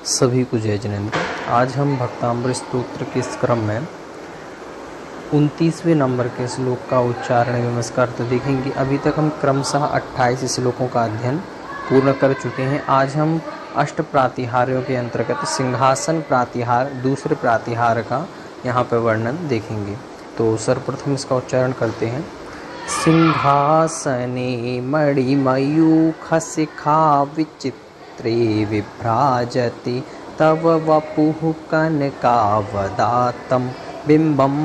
सभी को जय जिनेंद्र। आज हम भक्तामृत स्तोत्र के इस क्रम में 29वें नंबर के श्लोक का उच्चारण एवं नमस्कार तो देखेंगे। अभी तक हम क्रमशः 28 श्लोकों का अध्ययन पूर्ण कर चुके हैं। आज हम अष्ट प्रातिहार्यों के अंतर्गत सिंहासन प्रातिहार दूसरे प्रातिहार का यहाँ पर वर्णन देखेंगे। तो सर्वप्रथम इसका उच्चारण करते हैं। सिंहासने मणिमयूख शिखा विचित्रे विभ्राजति तव वपुः कनकावदातं बिम्बं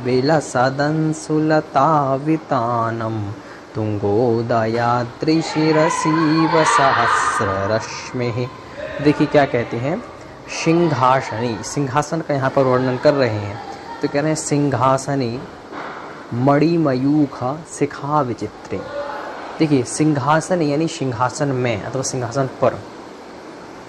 विलसदंसुलतावितानं तुंगोदयाद्रिशिरसीव सहस्ररश्मिः। देखिए क्या कहते हैं, सिंहासनी, सिंहासन का यहाँ पर वर्णन कर रहे हैं। तो कह रहे हैं सिंहासनी मणिमयूख शिखा विचित्रे। देखिए सिंहासन यानी सिंहासन में अथवा सिंहासन पर,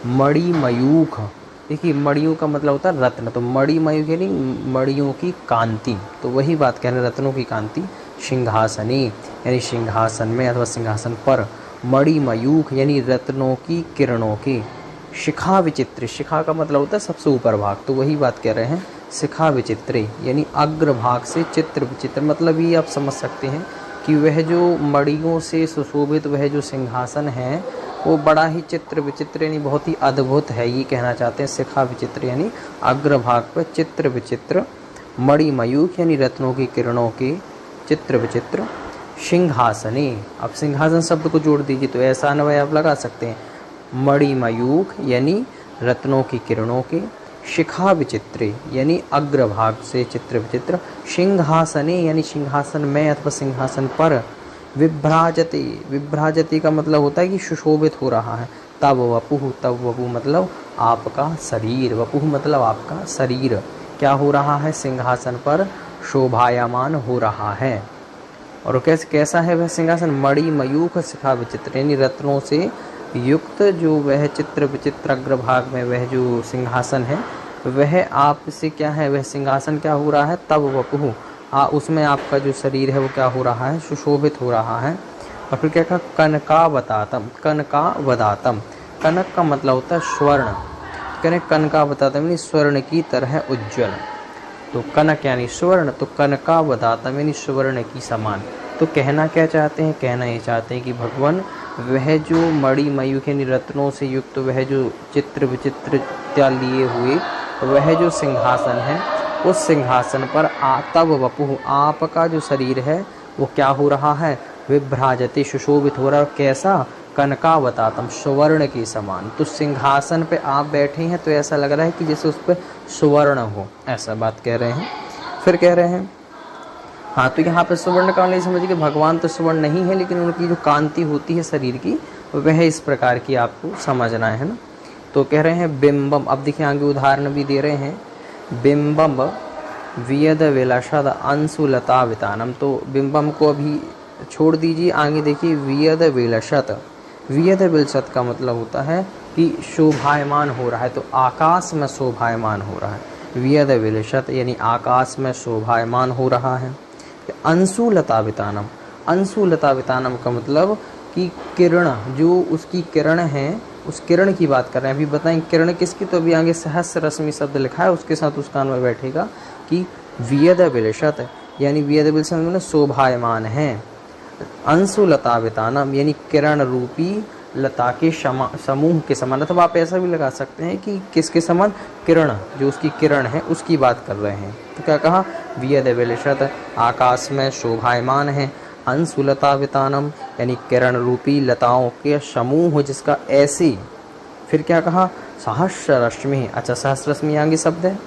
मणिमयूख, देखिए मणियों का मतलब होता है रत्न, तो मणिमयूख यानी मणियों की कांति, तो वही बात कह रहे हैं, रत्नों की कांति। सिंहासनी यानी सिंहासन में अथवा सिंहासन पर, मणिमयूख यानी रत्नों की किरणों की, शिखा विचित्र, शिखा का मतलब होता है सबसे ऊपर भाग, तो वही बात कह रहे हैं शिखा विचित्रे यानी अग्रभाग से चित्र विचित्र। मतलब ये आप समझ सकते हैं कि वह जो मणियों से सुशोभित वह जो सिंहासन है वो बड़ा ही चित्र विचित्र यानी बहुत ही अद्भुत है, ये कहना चाहते हैं। शिखा विचित्र यानी अग्रभाग पर चित्र विचित्र, मणिमयूख यानी रत्नों की किरणों के चित्र विचित्र, सिंहासने। अब सिंहासन शब्द को जोड़ दीजिए तो ऐसा अन्वय आप लगा सकते हैं, मणिमयूख यानी रत्नों की किरणों के, शिखा विचित्रे यानी अग्रभाग से चित्र विचित्र, सिंहासने यानी सिंहासन में अथवा सिंहासन पर, विभ्राजते, विभ्राजते का मतलब होता है कि सुशोभित हो रहा है। तब वपुः, तब वपु मतलब आपका शरीर, वपुः मतलब आपका शरीर क्या हो रहा है, सिंहासन पर शोभायमान हो रहा है। और कैसा है वह सिंहासन, मणिमयूख शिखा विचित्र यानी रत्नों से युक्त जो वह चित्र विचित्र अग्रभाग में वह जो सिंहासन है वह आपसे क्या है, वह सिंहासन क्या हो रहा है, तब वपुः, उसमें आपका जो शरीर है वो क्या हो रहा है, सुशोभित हो रहा है। और फिर क्या कहा, कनकावदातम, कनकावदातम, कनक का मतलब होता है स्वर्ण, कहने कनकावदातम यानी स्वर्ण की तरह उज्ज्वल, तो कनक यानी स्वर्ण, तो कनकावदातम यानी स्वर्ण की समान। तो कहना क्या चाहते हैं, कहना ये चाहते हैं कि भगवान वह जो मणिमयूख यानी रत्नों से युक्त वह जो चित्र विचित्र लिए हुए वह जो सिंहासन है, उस सिंहासन पर तब वपुः आपका जो शरीर है वो क्या हो रहा है, विभ्राजते सुशोभित हो रहा है। कैसा, कनकावदातम स्वर्ण के समान। तो सिंहासन पे आप बैठे हैं तो ऐसा लग रहा है कि जैसे उस पर स्वर्ण हो, ऐसा बात कह रहे हैं। फिर कह रहे हैं हाँ, तो यहाँ पे स्वर्ण का नहीं समझिए कि भगवान तो स्वर्ण नहीं है, लेकिन उनकी जो कांति होती है शरीर की वह इस प्रकार की आपको समझना है ना। तो कह रहे हैं बिंबम, अब देखिए आगे उदाहरण भी दे रहे हैं, बिंबम वियद विलसद अंशुलता वितानम। तो बिंबम को अभी छोड़ दीजिए, आगे देखिए वियद विलसत, वियद विलसत का मतलब होता है कि शोभायमान हो रहा है, तो आकाश में शोभायमान हो रहा है, वियद विलसत यानी आकाश में शोभायमान हो रहा है। अंशुलता वितानम, अंशुलता वितानम का मतलब कि किरण, जो उसकी किरण है उस किरण की बात कर रहे हैं। अभी बताएं किरण किसकी, तो अभी आगे सहस्र रश्मि शब्द लिखा है उसके साथ उसका अन्वय बैठेगा कि वियद विलसत यानी वियद विलसत मतलब शोभायमान है। अंशुलता वितानम यानी किरण रूपी लता के समूह के समान, अथवा आप ऐसा भी लगा सकते हैं कि किसके समान, किरण, जो उसकी किरण है उसकी बात कर रहे हैं। तो क्या कहा, वियद विलसत आकाश में शोभायमान है, अंशुलता वितानम यानी किरण रूपी लताओं के समूह जिसका ऐसे। फिर क्या कहा, सहस्र रश्मि, अच्छा सहस्र रश्मि आगे शब्द है,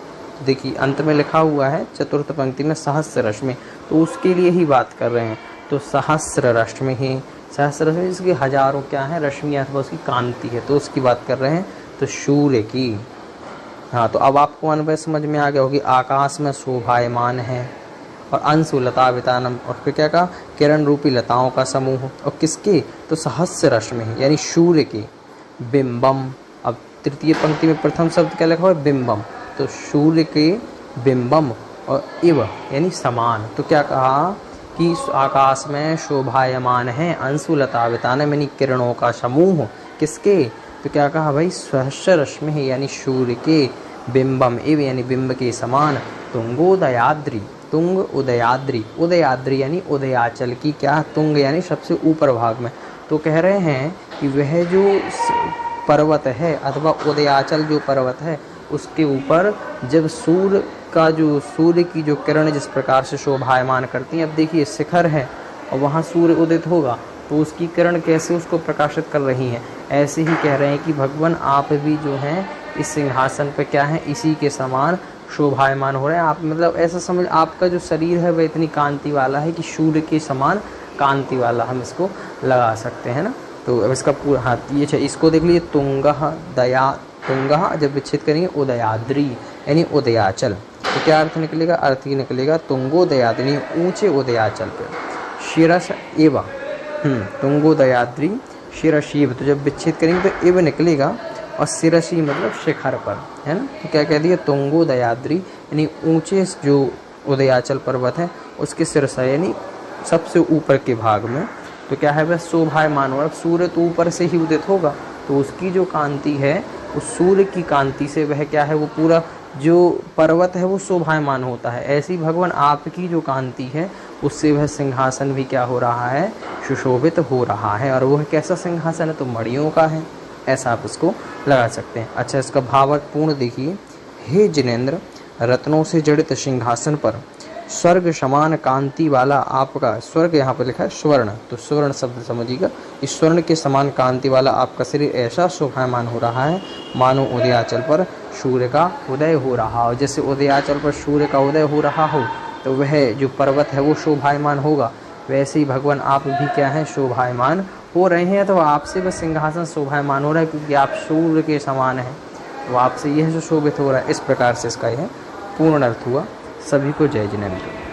देखिए अंत में लिखा हुआ है चतुर्थ पंक्ति में सहस्र रश्मि, तो उसके लिए ही बात कर रहे हैं। तो सहस्र रश्मि ही, सहस्र रश्मि जिसकी हजारों क्या है रश्मि अथवा उसकी कांति है, तो उसकी बात कर रहे हैं, तो सूर्य की। हाँ, तो अब आपको अन्वय समझ में आ गया होगी, आकाश में शोभायमान है और अंशुलता वितानम, और फिर क्या कहा, किरण रूपी लताओं का समूह, और किसके, तो सहस्र रश्मि यानी सूर्य के, बिंबम। अब तृतीय पंक्ति में प्रथम शब्द क्या लिखा हुआ है, बिंबम, तो सूर्य के बिंबम, और इव यानी समान। तो क्या कहा कि आकाश में शोभायमान है अंशुलता वितानम यानी किरणों का समूह, किसके, तो क्या कहा भाई, सहस्र रश्मि यानी सूर्य के बिंबम एव यानी बिंब के समान तुंगोदयाद्रि, तुंग उदयाद्रि, उदयाद्रि यानी उदयाचल की क्या, तुंग यानी सबसे ऊपर भाग में। तो कह रहे हैं कि वह जो पर्वत है अथवा उदयाचल जो पर्वत है उसके ऊपर जब सूर्य की जो किरण जिस प्रकार से शोभायमान करती हैं, अब देखिए शिखर है और वहाँ सूर्य उदित होगा तो उसकी किरण कैसे उसको प्रकाशित कर रही हैं, ऐसे ही कह रहे हैं कि भगवान आप भी जो हैं इस सिंहासन पे क्या है, इसी के समान शोभायमान हो रहे हैं। आप मतलब ऐसा समझ, आपका जो शरीर है वह इतनी कांति वाला है कि सूर्य के समान कांति वाला हम इसको लगा सकते हैं ना। तो अब इसका पूरा हाथ ये है, इसको देख लीजिए, तुंगः जब विच्छेद करेंगे उदयाद्रि यानी उदयाचल, तो क्या अर्थ निकलेगा, अर्थ ये निकलेगा तुंगोदयाद्रि ऊंचे उदयाचल पे, शिरस एव, तुंगोदयाद्रि शिरशीव, तो जब विच्छेद करेंगे तो एव निकलेगा और शिरसी मतलब शिखर पर, है ना। तो क्या कह दिया, तुंगोदयाद्रि यानी ऊंचे जो उदयाचल पर्वत है उसके शिरसा यानी सबसे ऊपर के भाग में, तो क्या है वह शोभायमान हो रहा है। सूर्य तो ऊपर से ही उदित होगा तो उसकी जो कांति है उस सूर्य की कांति से वह क्या है, वो पूरा जो पर्वत है वो शोभायमान होता है। ऐसी भगवान आपकी जो कांति है उससे वह सिंहासन भी क्या हो रहा है, सुशोभित हो रहा है। और वह कैसा सिंहासन है, तो मणियों का है, ऐसा आप इसको लगा सकते हैं। अच्छा, इसका भावार्थ पूर्ण देखिए, हे जिनेंद्र, रत्नों से जड़ित सिंहासन पर स्वर्ग समान कांति वाला आपका, स्वर्ग यहाँ पर लिखा है स्वर्ण, तो स्वर्ण शब्द समझिएगा, इस स्वर्ण के समान कांति वाला आपका शरीर ऐसा शोभायमान हो रहा है मानो उदयाचल पर सूर्य का उदय हो रहा हो। जैसे उदयाचल पर सूर्य का उदय हो रहा हो तो वह जो पर्वत है वो शोभायमान होगा, वैसे ही भगवान आप भी क्या है, शोभायमान हो रहे हैं। तो आपसे वह सिंहासन शोभायमान हो रहा है क्योंकि आप सूर्य के समान हैं, तो आपसे यह जो शोभित हो रहा है। इस प्रकार से इसका यह पूर्ण अर्थ हुआ। सभी को जय जिनेंद्र।